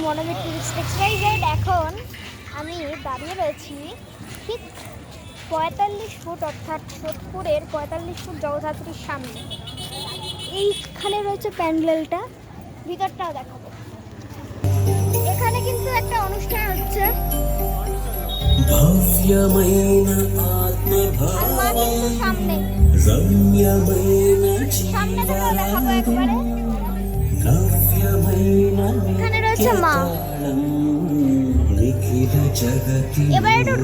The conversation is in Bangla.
মনোবীর টুরিস্ট এক্সপ্রেস। এখন আমি দাঁড়িয়ে রয়েছি ঠিক 45 ফুট অর্থাৎ সোদপুরের 45 ফুট জগদ্ধাত্রীর সামনে। এইখানে রয়েছে প্যান্ডেলটা, ভিতরটাও দেখাবো। এখানে কিন্তু একটা অনুষ্ঠান হচ্ছে। সামনে সামনে দেখাবো একবারে। এখানে রয়েছে মা। এবার একটু